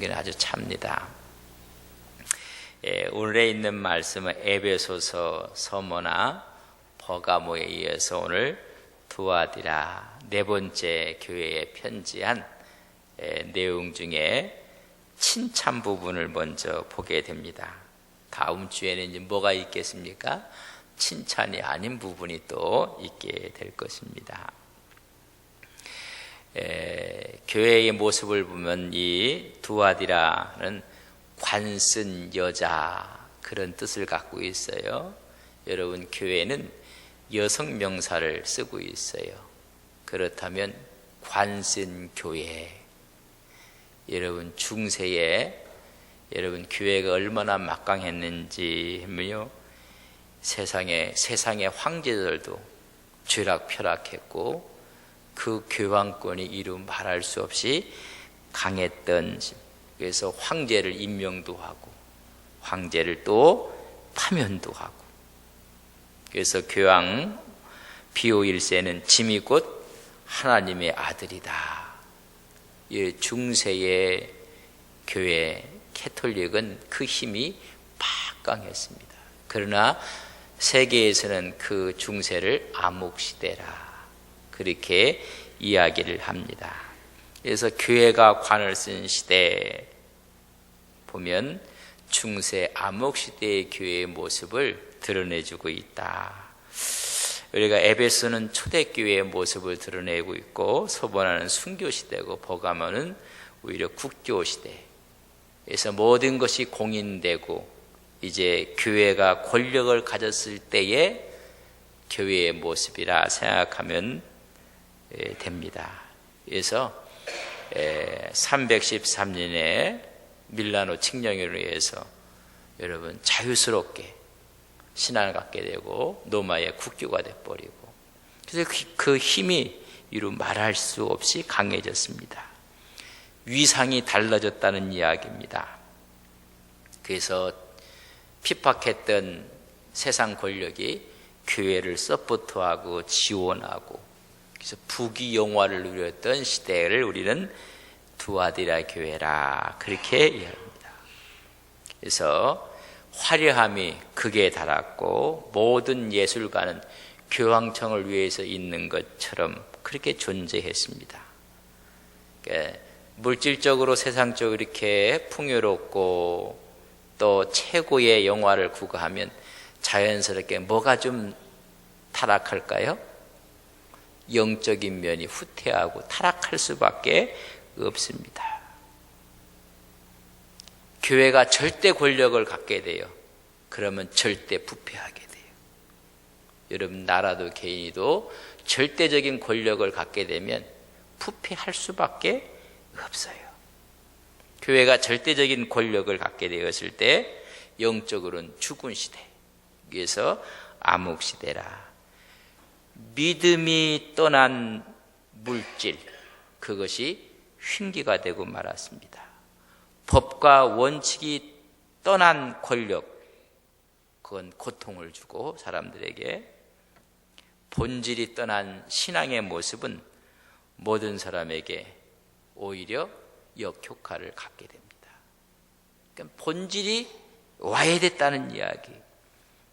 성경은 아주 찹니다. 오늘에 있는 말씀은 에베소서 서머나 버가모에 이어서 오늘 두아디라 네 번째 교회에 편지한 내용 중에 칭찬 부분을 먼저 보게 됩니다. 다음 주에는 이제 뭐가 있겠습니까? 칭찬이 아닌 부분이 또 있게 될 것입니다. 교회의 모습을 보면 이 두아디라는 관쓴 여자 그런 뜻을 갖고 있어요. 여러분, 교회는 여성 명사를 쓰고 있어요. 그렇다면 관쓴 교회, 여러분 중세에 여러분 교회가 얼마나 막강했는지 하면요, 세상의 황제들도 쥐락펴락했고 그 교황권이 이루 말할 수 없이 강했던, 그래서 황제를 임명도 하고 황제를 또 파면도 하고, 그래서 교황 비오 1세는 짐이 곧 하나님의 아들이다. 이 중세의 교회 캐톨릭은 그 힘이 막강했습니다. 그러나 세계에서는 그 중세를 암흑시대라 그렇게 이야기를 합니다. 그래서 교회가 관을 쓴 시대 보면 중세 암흑시대의 교회의 모습을 드러내주고 있다. 우리가 에베소는 초대교회의 모습을 드러내고 있고, 서번화는 순교시대고, 버가모는 오히려 국교시대. 그래서 모든 것이 공인되고 이제 교회가 권력을 가졌을 때의 교회의 모습이라 생각하면 됩니다. 그래서 313년에 밀라노 칙령으로 해서 여러분 자유스럽게 신앙을 갖게 되고 로마의 국교가 돼버리고, 그래서 그 힘이 이루 말할 수 없이 강해졌습니다. 위상이 달라졌다는 이야기입니다. 그래서 핍박했던 세상 권력이 교회를 서포트하고 지원하고, 그래서 부귀영화를 누렸던 시대를 우리는 두아디라 교회라 그렇게 이야기합니다. 그래서 화려함이 극에 달았고 모든 예술가는 교황청을 위해서 있는 것처럼 그렇게 존재했습니다. 그러니까 물질적으로 세상적으로 이렇게 풍요롭고 또 최고의 영화를 구가하면 자연스럽게 뭐가 좀 타락할까요? 영적인 면이 후퇴하고 타락할 수밖에 없습니다. 교회가 절대 권력을 갖게 돼요. 그러면 절대 부패하게 돼요. 여러분, 나라도 개인도 절대적인 권력을 갖게 되면 부패할 수밖에 없어요. 교회가 절대적인 권력을 갖게 되었을 때 영적으로는 죽은 시대, 그래서 암흑시대라. 믿음이 떠난 물질, 그것이 흉기가 되고 말았습니다. 법과 원칙이 떠난 권력, 그건 고통을 주고 사람들에게, 본질이 떠난 신앙의 모습은 모든 사람에게 오히려 역효과를 갖게 됩니다. 그러니까 본질이 와야 됐다는 이야기.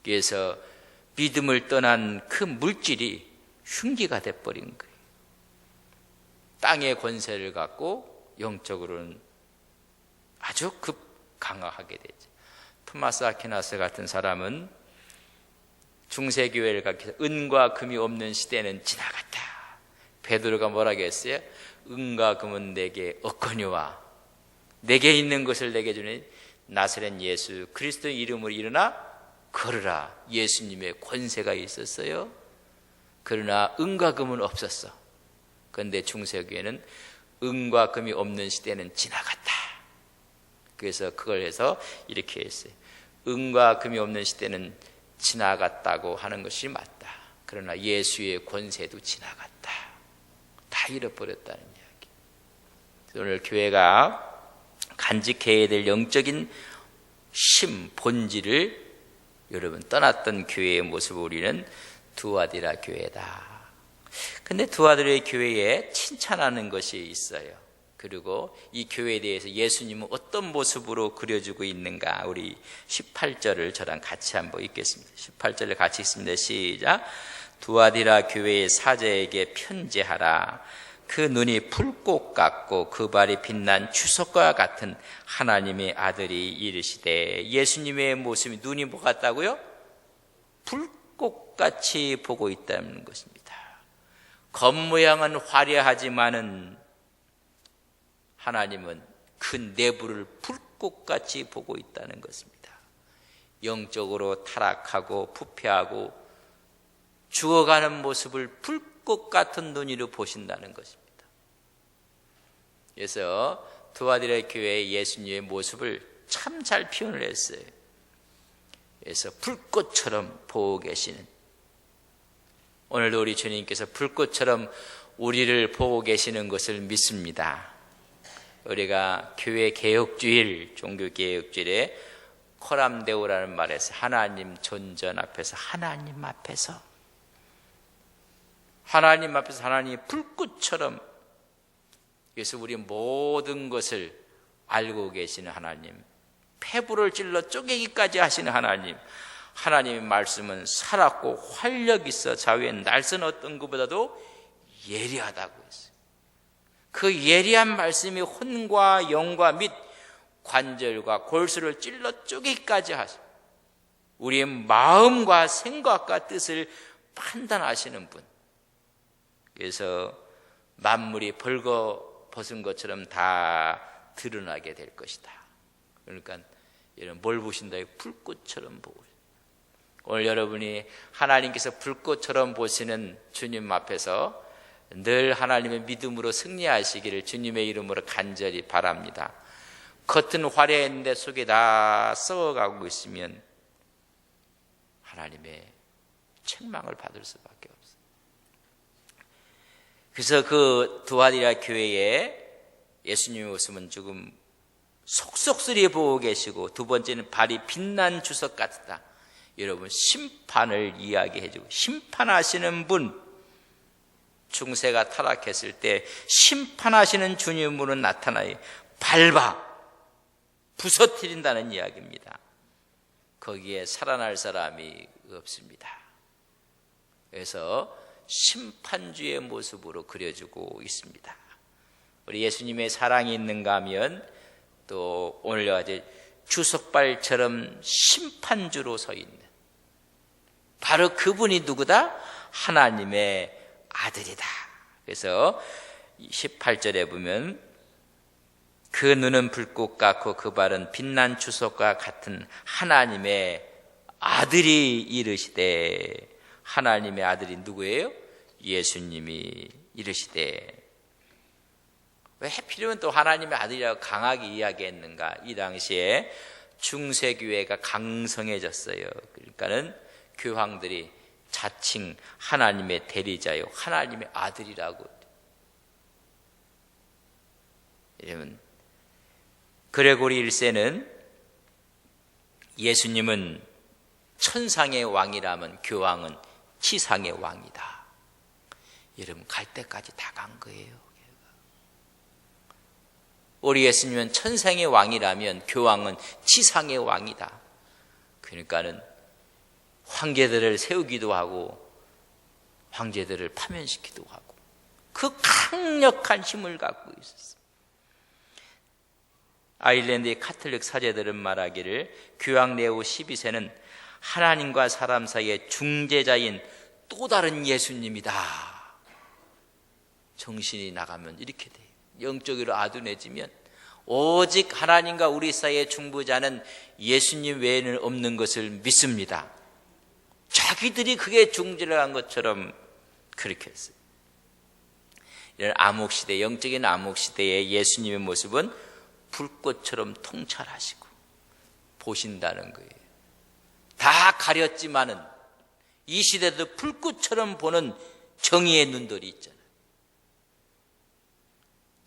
그래서 믿음을 떠난 그 물질이 흉기가 돼버린 거예요. 땅의 권세를 갖고 영적으로는 아주 강화하게 되죠. 토마스 아퀴나스 같은 사람은 중세교회를 가리켜서 은과 금이 없는 시대는 지나갔다. 베드로가 뭐라고 했어요? 은과 금은 내게 없거니와 내게 있는 것을 내게 주니 나사렛 예수 그리스도의 이름으로 일어나 걸으라. 예수님의 권세가 있었어요. 그러나 은과 금은 없었어. 그런데 중세교회는 은과 금이 없는 시대는 지나갔다. 그래서 그걸 해서 이렇게 했어요. 은과 금이 없는 시대는 지나갔다고 하는 것이 맞다. 그러나 예수의 권세도 지나갔다. 다 잃어버렸다는 이야기. 오늘 교회가 간직해야 될 영적인 심, 본질을 여러분 떠났던 교회의 모습을 우리는 두아디라 교회다. 근데 두아디라 교회에 칭찬하는 것이 있어요. 그리고 이 교회에 대해서 예수님은 어떤 모습으로 그려주고 있는가, 우리 18절을 저랑 같이 한번 읽겠습니다. 18절을 같이 읽습니다. 시작. 두아디라 교회의 사제에게 편지하라. 그 눈이 불꽃 같고 그 발이 빛난 주석과 같은 하나님의 아들이 이르시되, 예수님의 모습이 눈이 뭐 같다고요? 불꽃같이 보고 있다는 것입니다. 겉모양은 화려하지만은 하나님은 그 내부를 불꽃같이 보고 있다는 것입니다. 영적으로 타락하고 부패하고 죽어가는 모습을 불꽃 같은 눈으로 보신다는 것입니다. 그래서 두아디라 교회의 예수님의 모습을 참 잘 표현을 했어요. 그래서 불꽃처럼 보고 계시는, 오늘도 우리 주님께서 불꽃처럼 우리를 보고 계시는 것을 믿습니다. 우리가 교회 개혁주일, 종교 개혁주일에 코람데오라는 말에서 하나님 존전 앞에서, 하나님 앞에서 하나님이 불꽃처럼, 그래서 우리 모든 것을 알고 계시는 하나님, 폐부를 찔러 쪼개기까지 하시는 하나님, 하나님의 말씀은 살았고 활력 있어 좌우에 날선 어떤 것보다도 예리하다고 했어요. 그 예리한 말씀이 혼과 영과 및 관절과 골수를 찔러 쪼개기까지 하시고 우리의 마음과 생각과 뜻을 판단하시는 분. 그래서 만물이 벌거벗은 것처럼 다 드러나게 될 것이다. 그러니까 여러분, 뭘 보신다? 불꽃처럼 보고. 오늘 여러분이 하나님께서 불꽃처럼 보시는 주님 앞에서 늘 하나님의 믿음으로 승리하시기를 주님의 이름으로 간절히 바랍니다. 겉은 화려했는데 속에 다 썩어가고 있으면 하나님의 책망을 받을 수밖에 없어요. 그래서 그 두아디라 교회에 예수님의 모습은 조금 속속들이 보고 계시고, 두 번째는 발이 빛난 주석 같다. 여러분, 심판을 이야기해주고, 심판하시는 분, 중세가 타락했을 때 심판하시는 주님으로 나타나요. 밟아 부서뜨린다는 이야기입니다. 거기에 살아날 사람이 없습니다. 그래서 심판주의 모습으로 그려주고 있습니다. 우리 예수님의 사랑이 있는가 하면 또 오늘 아주 주석발처럼 심판주로 서 있는, 바로 그분이 누구다? 하나님의 아들이다. 그래서 18절에 보면 그 눈은 불꽃 같고 그 발은 빛난 주석과 같은 하나님의 아들이 이르시되, 하나님의 아들이 누구예요? 예수님이 이르시되. 왜 하필이면 또 하나님의 아들이라고 강하게 이야기했는가? 이 당시에 중세교회가 강성해졌어요. 그러니까는 교황들이 자칭 하나님의 대리자요, 하나님의 아들이라고. 이러면 그레고리 1세는 예수님은 천상의 왕이라면 교황은 지상의 왕이다. 여러분, 갈 때까지 다 간 거예요. 우리 예수님은 천상의 왕이라면 교황은 지상의 왕이다. 그러니까는 황제들을 세우기도 하고 황제들을 파면시키기도 하고 그 강력한 힘을 갖고 있었어요. 아일랜드의 카톨릭 사제들은 말하기를 교황 레오 12세는 하나님과 사람 사이의 중재자인 또 다른 예수님이다. 정신이 나가면 이렇게 돼요. 영적으로 아둔해지면 오직 하나님과 우리 사이의 중보자는 예수님 외에는 없는 것을 믿습니다. 자기들이 그게 중재를 한 것처럼 그렇게 했어요. 이런 암흑시대, 영적인 암흑시대의 예수님의 모습은 불꽃처럼 통찰하시고 보신다는 거예요. 다 가렸지만은 이 시대도 불꽃처럼 보는 정의의 눈들이 있잖아요.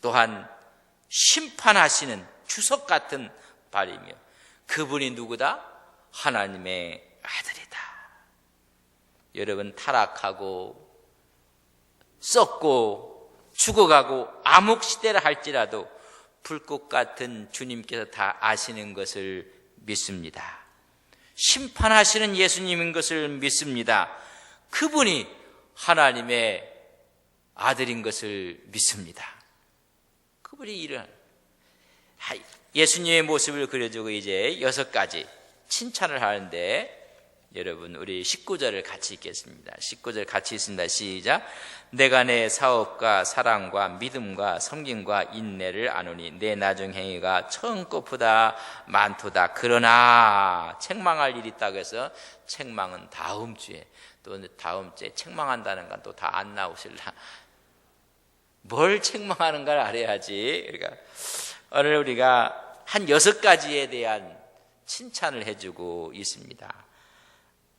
또한 심판하시는 주석 같은 발이며, 그분이 누구다? 하나님의 아들이다. 여러분, 타락하고 썩고 죽어가고 암흑시대라 할지라도 불꽃 같은 주님께서 다 아시는 것을 믿습니다. 심판하시는 예수님인 것을 믿습니다. 그분이 하나님의 아들인 것을 믿습니다. 그분이 이런 예수님의 모습을 그려주고 이제 6가지 칭찬을 하는데, 여러분 우리 19절을 같이 읽겠습니다. 19절 같이 읽습니다. 시작. 내가 내 사업과 사랑과 믿음과 섬김과 인내를 아노니 내 나중 행위가 처음 것보다 많도다. 그러나 책망할 일이 있다고 해서 책망은 다음 주에, 또 다음 주에 책망한다는 건 또 다 안 나오실라. 뭘 책망하는 걸 알아야지. 그러니까 오늘 우리가 한 6가지에 대한 칭찬을 해주고 있습니다.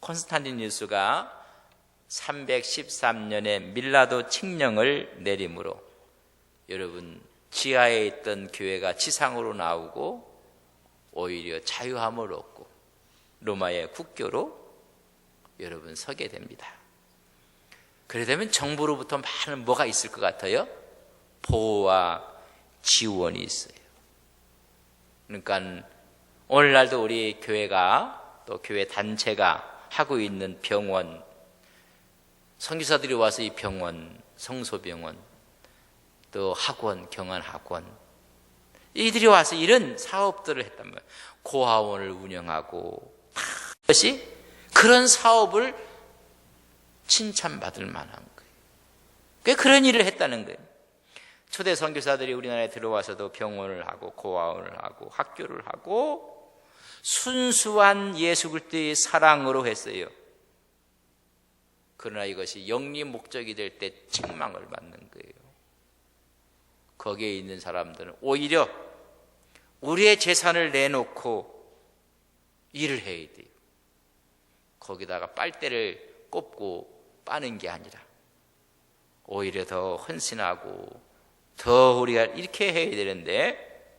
콘스탄티누스가 313년에 밀라도 칙령을 내림으로 여러분 지하에 있던 교회가 지상으로 나오고 오히려 자유함을 얻고 로마의 국교로 여러분 서게 됩니다. 그러려면 정부로부터 많은 뭐가 있을 것 같아요? 보호와 지원이 있어요. 그러니까 오늘날도 우리 교회가 또 교회 단체가 하고 있는 병원, 선교사들이 와서 이 병원, 성소병원, 또 학원, 경환학원, 이들이 와서 이런 사업들을 했단 말이에요. 고아원을 운영하고 그것이 그런 사업을 칭찬받을 만한 거예요. 왜 그런 일을 했다는 거예요. 초대 선교사들이 우리나라에 들어와서도 병원을 하고 고아원을 하고 학교를 하고 순수한 예수 그리스도의 사랑으로 했어요. 그러나 이것이 영리 목적이 될 때 책망을 받는 거예요. 거기에 있는 사람들은 오히려 우리의 재산을 내놓고 일을 해야 돼요. 거기다가 빨대를 꼽고 빠는 게 아니라 오히려 더 헌신하고 더 우리가 이렇게 해야 되는데,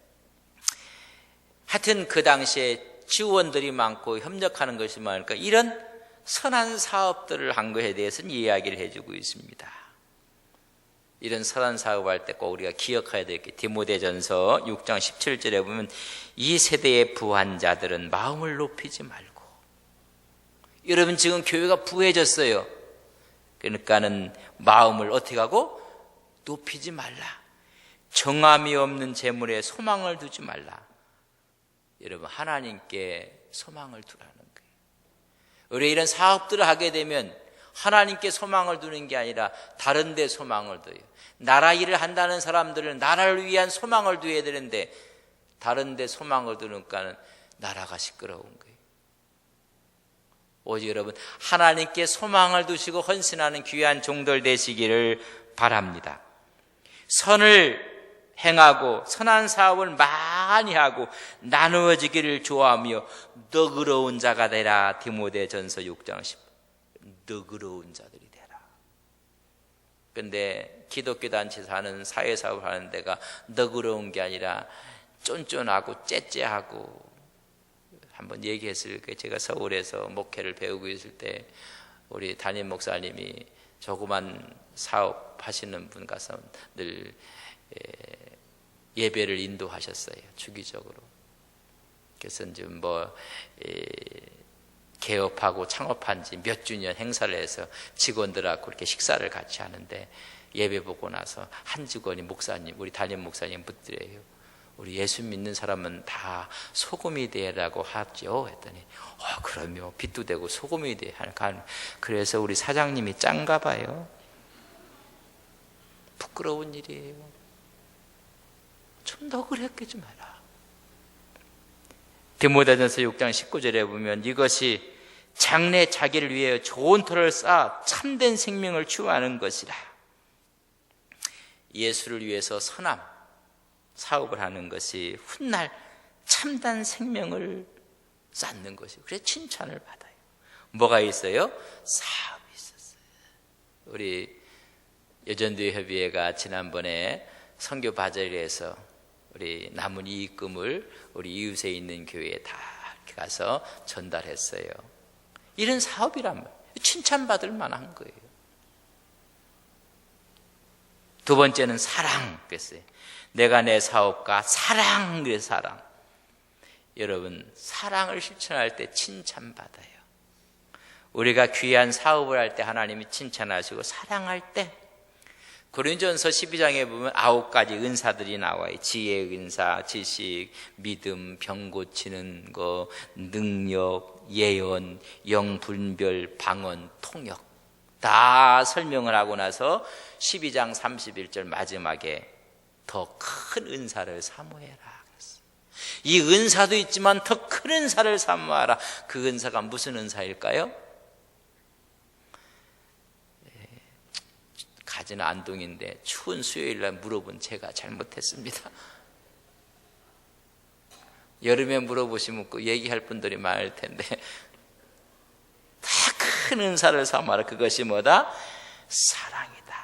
하여튼 그 당시에 지원들이 많고 협력하는 것이 많으니까 이런 선한 사업들을 한 것에 대해서는 이야기를 해주고 있습니다. 이런 선한 사업할 때 꼭 우리가 기억해야 될 게 디모데전서 6장 17절에 보면 이 세대의 부한 자들은 마음을 높이지 말고, 여러분 지금 교회가 부해졌어요. 그러니까는 마음을 어떻게 하고 높이지 말라. 정함이 없는 재물에 소망을 두지 말라. 여러분 하나님께 소망을 두라는 거예요. 우리 이런 사업들을 하게 되면 하나님께 소망을 두는 게 아니라 다른 데 소망을 둬요. 나라 일을 한다는 사람들은 나라를 위한 소망을 둬야 되는데 다른 데 소망을 두니까는 나라가 시끄러운 거예요. 오직 여러분 하나님께 소망을 두시고 헌신하는 귀한 종들 되시기를 바랍니다. 선을 행하고 선한 사업을 많이 하고 나누어지기를 좋아하며 너그러운 자가 되라. 디모데전서 6장 10. 너그러운 자들이 되라. 그런데 기독교 단체에서 하는 사회사업을 하는 데가 너그러운 게 아니라 쫀쫀하고 째째하고, 한번 얘기했을 때 제가 서울에서 목회를 배우고 있을 때 우리 담임 목사님이 조그만 사업 하시는 분 가서 늘 예배를 인도하셨어요. 주기적으로. 그래서 지금 개업하고 창업한 지 몇 주년 행사를 해서 직원들하고 그렇게 식사를 같이 하는데 예배 보고 나서 한 직원이 목사님, 우리 담임 목사님 묻더래요. 우리 예수 믿는 사람은 다 소금이 되라고 하죠. 했더니 그럼요. 빛도 되고 소금이 돼. 그래서 우리 사장님이 짠가 봐요. 부끄러운 일이에요. 좀 너그럽게 좀 해라. 디모데전서 6장 19절에 보면 이것이 장래 자기를 위해 좋은 터를 쌓아 참된 생명을 추구하는 것이라. 예수를 위해서 선함 사업을 하는 것이 훗날 참된 생명을 쌓는 것이고, 그래서 칭찬을 받아요. 뭐가 있어요? 사업이 있었어요. 우리 여전도협의회가 지난번에 선교 바자리에서 우리 남은 이익금을 우리 이웃에 있는 교회에 다 이렇게 가서 전달했어요. 이런 사업이라면 칭찬받을 만한 거예요. 두 번째는 사랑 그랬어요. 내가 내 사업가 사랑 그래서 사랑. 여러분 사랑을 실천할 때 칭찬받아요. 우리가 귀한 사업을 할 때 하나님이 칭찬하시고 사랑할 때 고린도전서 12장에 보면 9가지 은사들이 나와요. 지혜의 은사, 지식, 믿음, 병 고치는 거, 능력, 예언, 영분별, 방언, 통역 다 설명을 하고 나서 12장 31절 마지막에 더 큰 은사를 사모해라 그랬어요. 이 은사도 있지만 더 큰 은사를 사모하라. 그 은사가 무슨 은사일까요? 가지는 안동인데 추운 수요일날 물어본 제가 잘못했습니다. 여름에 물어보시면 그 얘기할 분들이 많을 텐데 다 큰 은사를 삼아라. 그것이 뭐다? 사랑이다.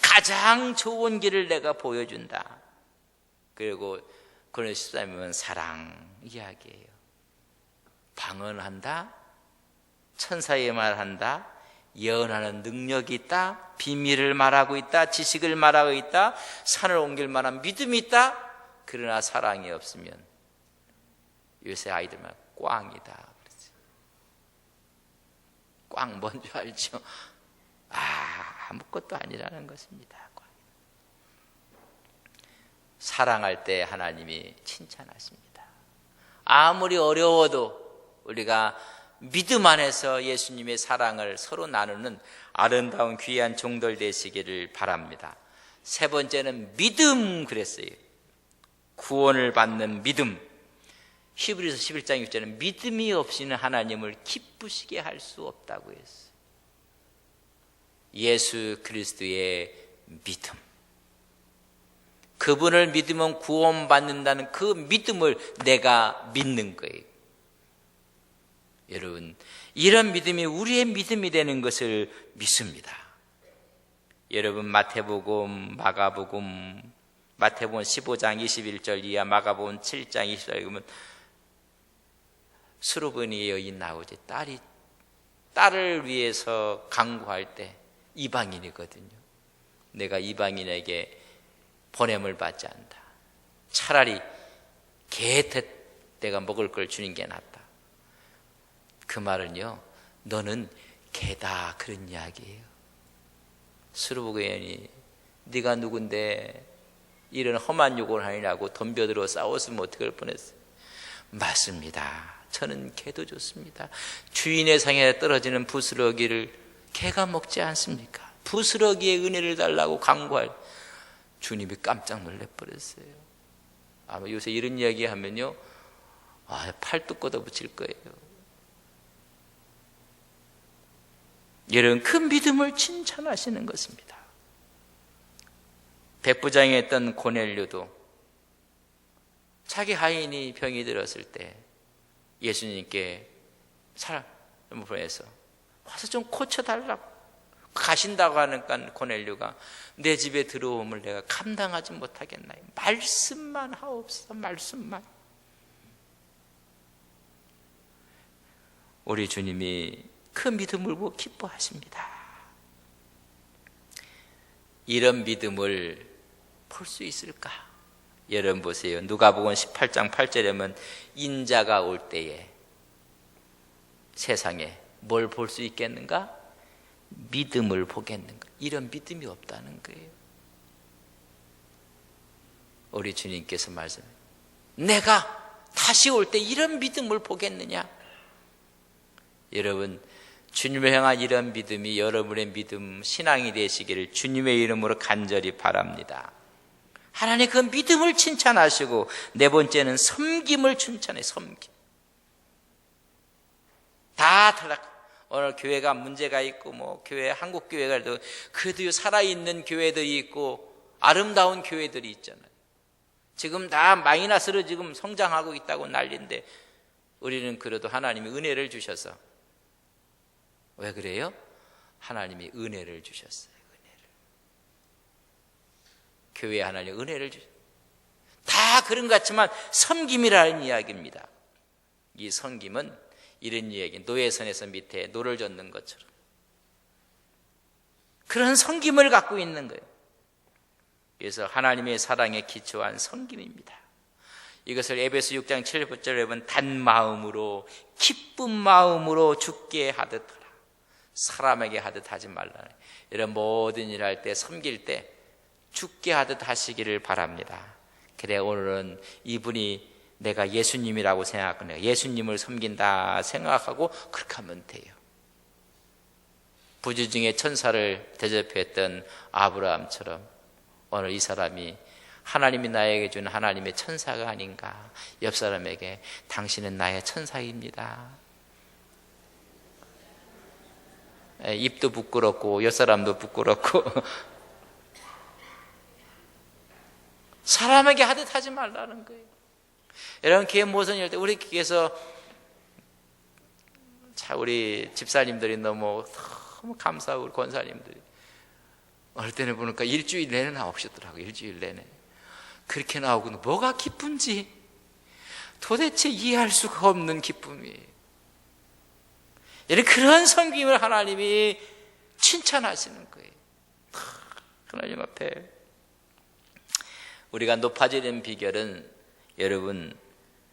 가장 좋은 길을 내가 보여준다. 그리고 그런 13이면 사랑 이야기예요. 방언한다, 천사의 말한다, 예언하는 능력이 있다, 비밀을 말하고 있다, 지식을 말하고 있다, 산을 옮길 만한 믿음이 있다. 그러나 사랑이 없으면 요새 아이들만 꽝이다. 꽝 뭔지 알죠? 아무것도 아니라는 것입니다. 사랑할 때 하나님이 칭찬하십니다. 아무리 어려워도 우리가 믿음 안에서 예수님의 사랑을 서로 나누는 아름다운 귀한 종들 되시기를 바랍니다. 세 번째는 믿음 그랬어요. 구원을 받는 믿음. 히브리서 11장 6절은 믿음이 없이는 하나님을 기쁘시게 할 수 없다고 했어요. 예수 그리스도의 믿음. 그분을 믿으면 구원받는다는 그 믿음을 내가 믿는 거예요. 여러분, 이런 믿음이 우리의 믿음이 되는 것을 믿습니다. 여러분, 마태복음, 마가복음, 마태복음 15장 21절 이하, 마가복음 7장 20절 보면 수르보니 여인 나오지. 딸을 위해서 강구할 때 이방인이거든요. 내가 이방인에게 보냄을 받지 않는다. 차라리 개텟 내가 먹을 걸 주는 게 낫다. 그 말은요, 너는 개다 그런 이야기예요. 수르보니 여인이 네가 누군데 이런 험한 욕을 하느냐고 덤벼들어 싸웠으면 어떻게 할 뻔했어요. 맞습니다. 저는 개도 좋습니다. 주인의 상에 떨어지는 부스러기를 개가 먹지 않습니까? 부스러기의 은혜를 달라고 간구할 주님이 깜짝 놀래버렸어요. 아마 요새 이런 이야기 하면요, 팔뚝 걷어붙일 거예요. 여러분, 그 믿음을 칭찬하시는 것입니다. 백부장에 있던 고넬료도 자기 하인이 병이 들었을 때 예수님께 사람을 보내서 와서 좀 고쳐달라고 가신다고 하니까 고넬료가 내 집에 들어옴을 내가 감당하지 못하겠나요? 말씀만 하옵소서. 말씀만. 우리 주님이 그 믿음을 보고 기뻐하십니다. 이런 믿음을 볼 수 있을까? 여러분 보세요. 누가복음 18장 8절에 보면 인자가 올 때에 세상에 뭘 볼 수 있겠는가? 믿음을 보겠는가? 이런 믿음이 없다는 거예요. 우리 주님께서 말씀해요. 내가 다시 올 때 이런 믿음을 보겠느냐? 여러분, 주님을 향한 이런 믿음이 여러분의 믿음, 신앙이 되시기를 주님의 이름으로 간절히 바랍니다. 하나님 그 믿음을 칭찬하시고, 네 번째는 섬김을 칭찬해. 섬김. 다 탈락. 오늘 교회가 문제가 있고 교회 한국 교회가 그래도 살아있는 교회들이 있고 아름다운 교회들이 있잖아요. 지금 다 마이너스로 지금 성장하고 있다고 난리인데 우리는 그래도 하나님이 은혜를 주셔서. 왜 그래요? 하나님이 은혜를 주셨어요. 교회에 하나님 은혜를 주셨어요. 다 그런 것 같지만 섬김이라는 이야기입니다. 이 섬김은 이런 이야기, 노예선에서 밑에 노를 젓는 것처럼 그런 섬김을 갖고 있는 거예요. 그래서 하나님의 사랑에 기초한 섬김입니다. 이것을 에베소 6장 7절에 보면 단 마음으로 기쁜 마음으로 주께 하듯 하라. 사람에게 하듯 하지 말라. 이런 모든 일 할 때 섬길 때 주께 하듯 하시기를 바랍니다. 그래 오늘은 이분이 내가 예수님이라고 생각하고 내가 예수님을 섬긴다 생각하고 그렇게 하면 돼요. 부주 중에 천사를 대접했던 아브라함처럼 오늘 이 사람이 하나님이 나에게 준 하나님의 천사가 아닌가. 옆 사람에게 당신은 나의 천사입니다. 입도 부끄럽고 옆 사람도 부끄럽고 사람에게 하듯 하지 말라는 거예요. 여러분 교회 모선 열 때 우리 교회에서 자 우리 집사님들이 너무 감사하고 우리 권사님들이 어느 때는 보니까 일주일 내내 나오셨더라고요. 일주일 내내 그렇게 나오고 뭐가 기쁜지 도대체 이해할 수가 없는 기쁨이에요. 그런 섬김을 하나님이 칭찬하시는 거예요. 하나님 앞에 우리가 높아지는 비결은 여러분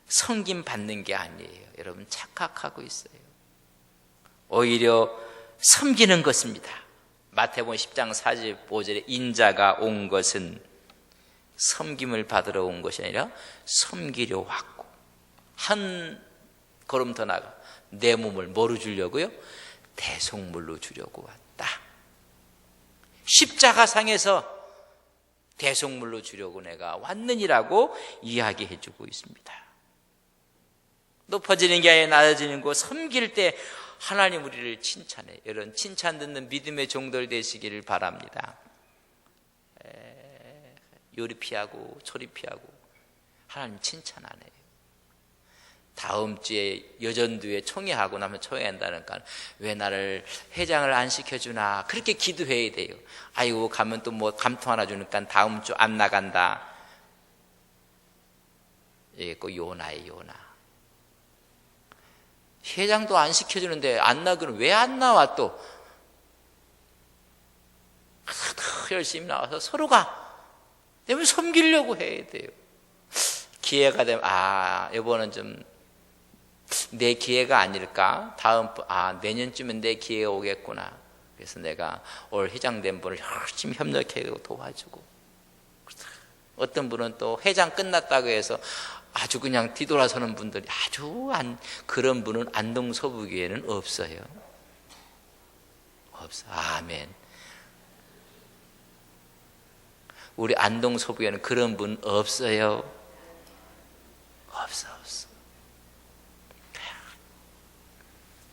섬김 받는 게 아니에요. 여러분 착각하고 있어요. 오히려 섬기는 것입니다. 마태복음 10장 45절에 인자가 온 것은 섬김을 받으러 온 것이 아니라 섬기려 왔고 한 걸음 더 나가 내 몸을 뭐로 주려고요? 대속물로 주려고 왔다. 십자가상에서 대속물로 주려고 내가 왔느니라고 이야기해 주고 있습니다. 높아지는 게 아니라 낮아지는 거 섬길 때 하나님 우리를 칭찬해. 이런 칭찬 듣는 믿음의 종들 되시기를 바랍니다. 요리 피하고 소리 피하고 하나님 칭찬 안 해요. 다음 주에 여전두에 총회하고 나면 총회한다니까 왜 나를 회장을 안 시켜주나 그렇게 기도해야 돼요. 아이고 가면 또 뭐 감통 하나 주니까 다음 주 안 나간다. 이게 꼭 요나예요. 요나. 회장도 안 시켜주는데 안 나기는 왜 안 나와 또 열심히 나와서 서로가 내가 섬기려고 해야 돼요. 기회가 되면 이번은 좀 내 기회가 아닐까? 내년쯤엔 내 기회가 오겠구나. 그래서 내가 올 회장된 분을 열심히 협력해 도와주고 어떤 분은 또 회장 끝났다고 해서 아주 그냥 뒤돌아서는 분들이 그런 분은 안동 서부교회는 없어요. 없어. 아멘. 우리 안동 서부교회는 그런 분 없어요. 없어.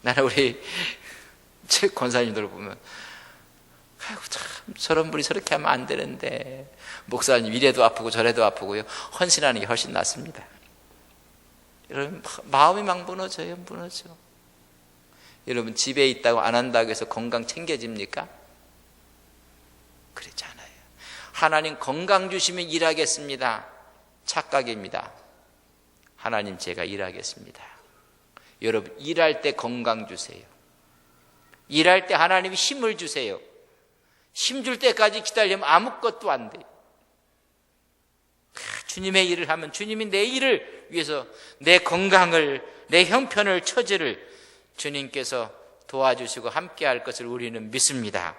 나는 우리 제 권사님들 보면 참 저런 분이 저렇게 하면 안 되는데 목사님 이래도 아프고 저래도 아프고요. 헌신하는 게 훨씬 낫습니다. 여러분 마음이 막 무너져요. 무너져. 여러분 집에 있다고 안 한다고 해서 건강 챙겨집니까? 그렇지 않아요. 하나님 건강 주시면 일하겠습니다. 착각입니다. 하나님 제가 일하겠습니다. 여러분 일할 때 건강 주세요. 일할 때 하나님이 힘을 주세요. 힘 줄 때까지 기다리면 아무것도 안 돼요. 주님의 일을 하면 주님이 내 일을 위해서 내 건강을 내 형편을 처지를 주님께서 도와주시고 함께할 것을 우리는 믿습니다.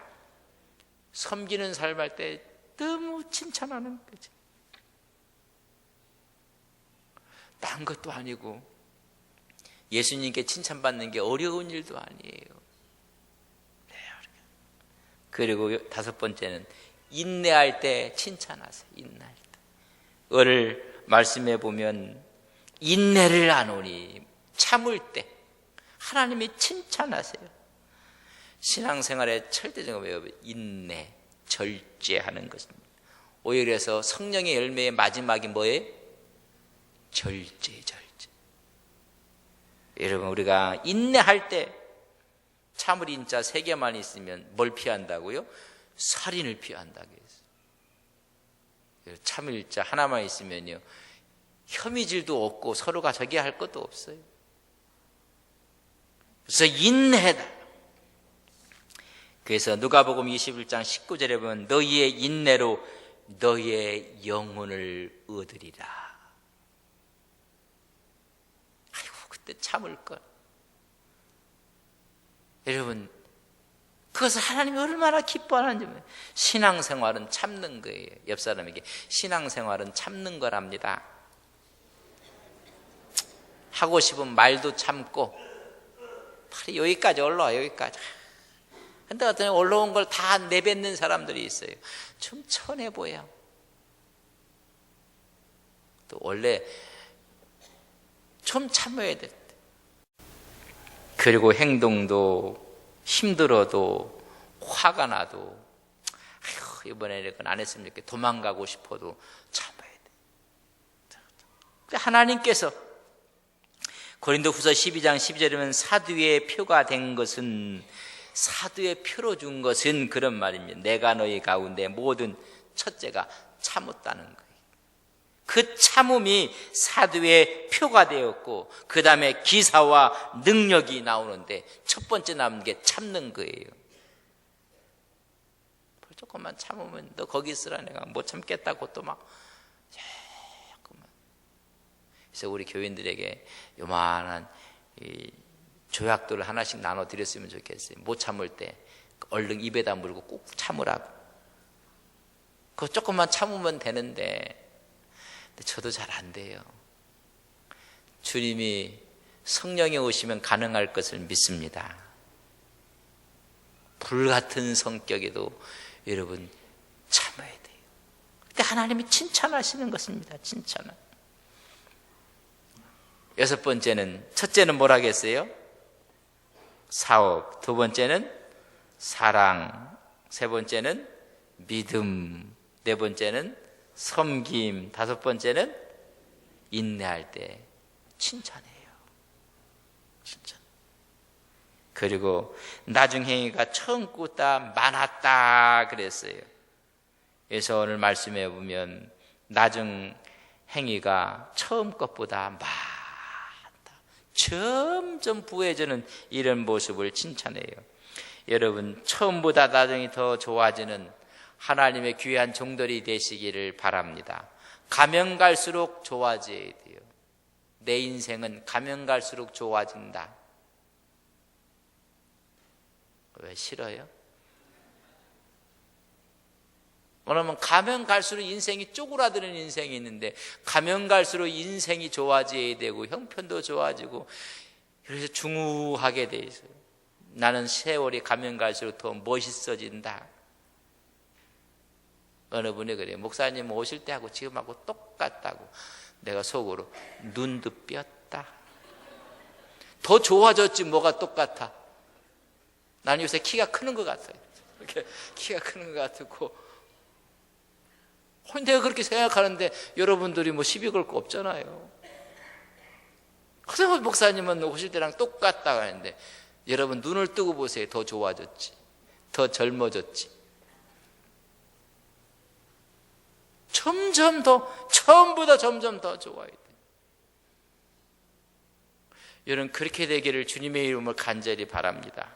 섬기는 삶 할 때 너무 칭찬하는 거죠. 딴 것도 아니고 예수님께 칭찬받는 게 어려운 일도 아니에요. 그리고 다섯 번째는 인내할 때 칭찬하세요. 인내할 때. 오늘 말씀해 보면 인내를 하노니 참을 때 하나님이 칭찬하세요. 신앙생활의 철대적인 외압은 인내, 절제하는 것입니다. 오히려 해서 성령의 열매의 마지막이 뭐예요? 절제. 여러분 우리가 인내할 때 참을 인자 3개만 있으면 뭘 피한다고요? 살인을 피한다고 했어요. 참을 인자 하나만 있으면요 혐의질도 없고 서로가 저기 할 것도 없어요. 그래서 인내다. 그래서 누가복음 21장 19절에 보면 너희의 인내로 너의 영혼을 얻으리라. 아이고, 그때 참을걸. 여러분, 그것을 하나님이 얼마나 기뻐하는지. 신앙생활은 참는 거예요. 옆 사람에게 신앙생활은 참는 거랍니다. 하고 싶은 말도 참고, 빨리 여기까지 올라와, 여기까지. 근데 어떤 올라온 걸 다 내뱉는 사람들이 있어요. 좀 천해 보여. 또 원래 좀 참아야 돼. 그리고 행동도 힘들어도 화가 나도 아휴, 이번에 이건 안 했으면 좋겠다. 도망가고 싶어도 참아야 돼. 하나님께서 고린도후서 12장 12절이면 사두의 표가 된 것은, 사두의 표로 준 것은 그런 말입니다. 내가 너희 가운데 모든 첫째가 참았다는 거예요. 그 참음이 사두의 표가 되었고, 그 다음에 기사와 능력이 나오는데 첫 번째 남은 게 참는 거예요. 조금만 참으면 너 거기 있으라, 내가 못 참겠다고 또 막 조금만. 그래서 우리 교인들에게 요만한 이 조약들을 하나씩 나눠 드렸으면 좋겠어요. 못 참을 때 얼른 입에다 물고 꼭 참으라고. 그거 조금만 참으면 되는데 저도 잘 안 돼요. 주님이 성령이 오시면 가능할 것을 믿습니다. 불같은 성격에도 여러분 참아야 돼요. 근데 하나님이 칭찬하시는 것입니다. 칭찬은. 여섯 번째는, 첫째는 뭐라겠어요? 사업. 두 번째는 사랑. 세 번째는 믿음. 네 번째는 섬김. 다섯 번째는 인내할 때 칭찬해요. 칭찬. 그리고 나중행위가 처음보다 많았다 그랬어요. 그래서 오늘 말씀해 보면 나중행위가 처음 것보다 많다, 점점 부해지는 이런 모습을 칭찬해요. 여러분, 처음보다 나중이 더 좋아지는 하나님의 귀한 종들이 되시기를 바랍니다. 가면 갈수록 좋아져야 돼요. 내 인생은 가면 갈수록 좋아진다. 왜 싫어요? 왜냐하면 가면 갈수록 인생이 쪼그라드는 인생이 있는데, 가면 갈수록 인생이 좋아져야 되고 형편도 좋아지고, 그래서 중후하게 돼 있어요. 나는 세월이 가면 갈수록 더 멋있어진다. 어느 분이 그래요. 목사님 오실 때하고 지금하고 똑같다고. 내가 속으로 눈도 뼈다. 더 좋아졌지 뭐가 똑같아. 난 요새 키가 크는 것 같아요. 이렇게 키가 크는 것 같고. 내가 그렇게 생각하는데 여러분들이 뭐 시비 걸 거 없잖아요. 그래서 목사님은 오실 때랑 똑같다고 하는데, 여러분 눈을 뜨고 보세요. 더 좋아졌지. 더 젊어졌지. 점점 더, 처음보다 점점 더 좋아야 돼. 여러분 그렇게 되기를 주님의 이름으로 간절히 바랍니다.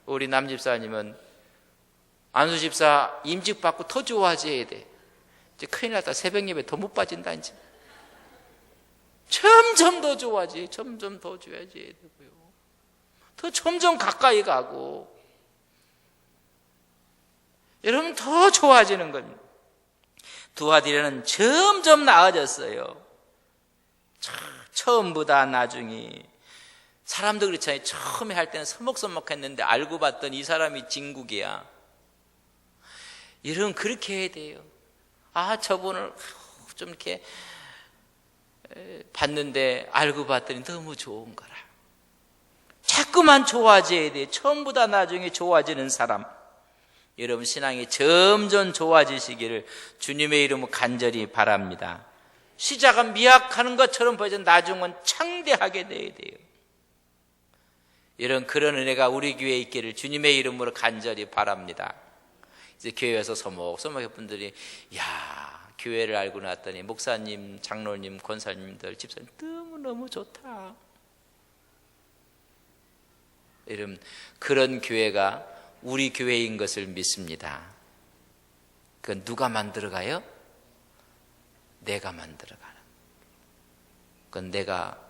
우리 남집사님은 안수집사 임직 받고 더 좋아져야 돼. 이제 큰일 났다. 새벽 예배 더 못 빠진다. 이제 점점 더 좋아지. 점점 더 좋아져야 되고요. 더 점점 가까이 가고. 여러분 더 좋아지는 겁니다. 두 아들은 점점 나아졌어요. 처음보다 나중에. 사람도 그렇잖아요. 처음에 할 때는 서먹서먹했는데 알고 봤더니 이 사람이 진국이야. 이런 그렇게 해야 돼요. 아, 저분을 좀 이렇게 봤는데 알고 봤더니 너무 좋은 거라. 자꾸만 좋아져야 돼. 처음보다 나중에 좋아지는 사람. 여러분 신앙이 점점 좋아지시기를 주님의 이름으로 간절히 바랍니다. 시작은 미약하는 것처럼 보이지만 나중은 창대하게 돼야 돼요. 이런 그런 은혜가 우리 교회에 있기를 주님의 이름으로 간절히 바랍니다. 이제 교회에서 서먹서먹한 분들이, 야, 교회를 알고 났더니 목사님, 장로님, 권사님들, 집사님 너무너무 좋다. 여러분 그런 교회가 우리 교회인 것을 믿습니다. 그건 누가 만들어가요? 내가 만들어가는. 그건 내가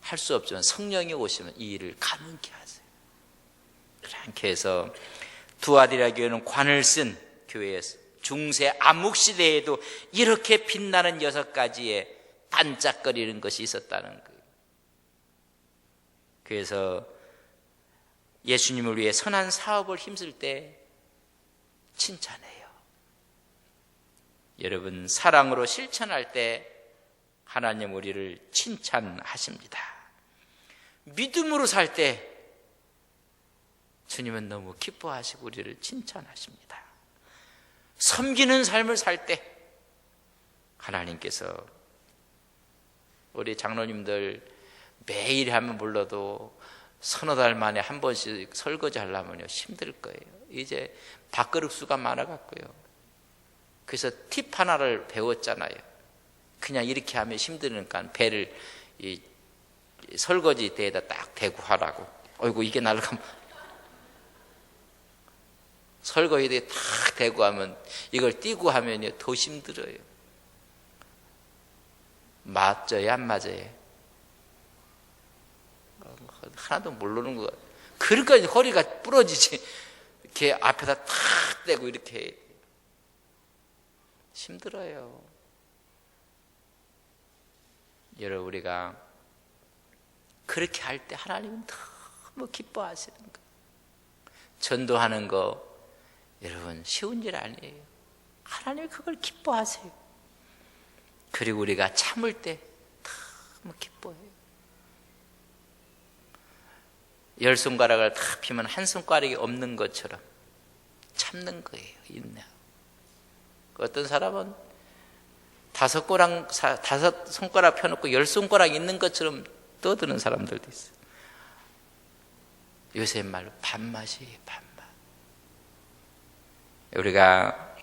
할 수 없지만 성령이 오시면 이 일을 가능케 하세요. 그렇게 해서 두아디라 교회는 관을 쓴 교회에서 중세 암흑시대에도 이렇게 빛나는 6가지의 반짝거리는 것이 있었다는 거예요. 그래서 예수님을 위해 선한 사업을 힘쓸 때 칭찬해요. 여러분, 사랑으로 실천할 때 하나님 우리를 칭찬하십니다. 믿음으로 살 때 주님은 너무 기뻐하시고 우리를 칭찬하십니다. 섬기는 삶을 살 때 하나님께서 우리 장로님들 매일 하면 불러도 서너 달 만에 한 번씩 설거지 하려면요 힘들 거예요. 이제 밥그릇 수가 많아갖고요. 그래서 팁 하나를 배웠잖아요. 그냥 이렇게 하면 힘드니까 배를 이 설거지 대에다 딱 대고 하라고. 어이구 이게 날아가면 설거지 대에 딱 대고 하면 이걸 띄고 하면요 더 힘들어요. 맞아요 안 맞아요? 하나도 모르는 거. 그러니까 허리가 부러지지. 이렇게 앞에다 탁 대고 이렇게 힘들어요. 여러분 우리가 그렇게 할 때 하나님은 너무 기뻐하시는 거예요. 전도하는 거 여러분 쉬운 일 아니에요. 하나님이 그걸 기뻐하세요. 그리고 우리가 참을 때 너무 기뻐해요. 10손가락을 다 피면 한 손가락이 없는 것처럼 참는 거예요. 인내. 어떤 사람은 5 손가락 펴놓고 10손가락 있는 것처럼 떠드는 사람들도 있어요. 요새 말로 밥맛이에요. 밥맛. 우리가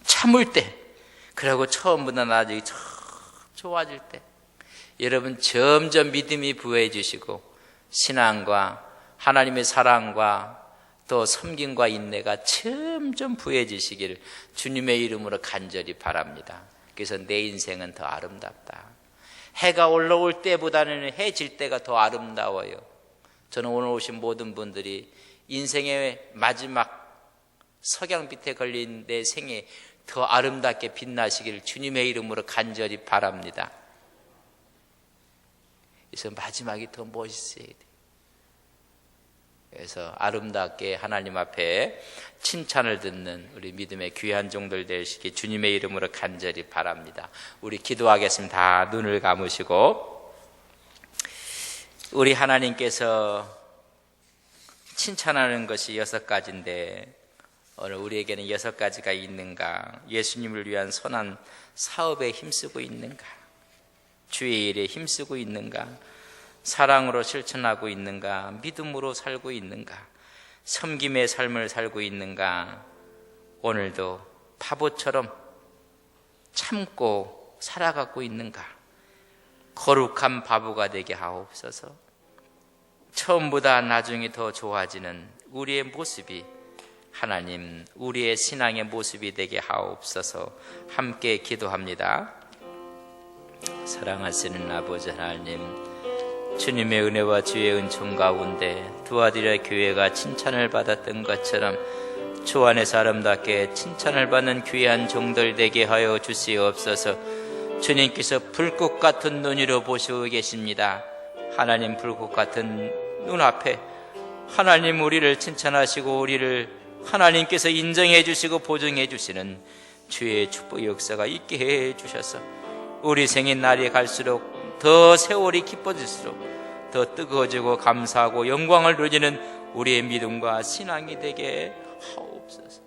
참을 때, 그리고 처음보다 나중에 좋아질 때 여러분 점점 믿음이 부여해 주시고 신앙과 하나님의 사랑과 또 섬김과 인내가 점점 부해지시기를 주님의 이름으로 간절히 바랍니다. 그래서 내 인생은 더 아름답다. 해가 올라올 때보다는 해 질 때가 더 아름다워요. 저는 오늘 오신 모든 분들이 인생의 마지막 석양빛에 걸린 내 생에 더 아름답게 빛나시기를 주님의 이름으로 간절히 바랍니다. 그래서 마지막이 더 멋있어야 돼요. 그래서 아름답게 하나님 앞에 칭찬을 듣는 우리 믿음의 귀한 종들 되시기 주님의 이름으로 간절히 바랍니다. 우리 기도하겠습니다. 다 눈을 감으시고 우리 하나님께서 칭찬하는 것이 6가지인데 오늘 우리에게는 6가지가 있는가? 예수님을 위한 선한 사업에 힘쓰고 있는가? 주의 일에 힘쓰고 있는가? 사랑으로 실천하고 있는가? 믿음으로 살고 있는가? 섬김의 삶을 살고 있는가? 오늘도 바보처럼 참고 살아가고 있는가? 거룩한 바보가 되게 하옵소서. 처음보다 나중에 더 좋아지는 우리의 모습이 하나님 우리의 신앙의 모습이 되게 하옵소서. 함께 기도합니다. 사랑하시는 아버지 하나님, 주님의 은혜와 주의 은총 가운데 두아디라 교회가 칭찬을 받았던 것처럼 주 안에서 아름답게 칭찬을 받는 귀한 종들 되게 하여 주시옵소서. 주님께서 불꽃 같은 눈으로 보시고 계십니다. 하나님 불꽃 같은 눈앞에 하나님 우리를 칭찬하시고 우리를 하나님께서 인정해 주시고 보증해 주시는 주의 축복의 역사가 있게 해 주셔서 우리 생인 날이 갈수록 더 세월이 깊어질수록 더 뜨거워지고 감사하고 영광을 누리는 우리의 믿음과 신앙이 되게 하옵소서.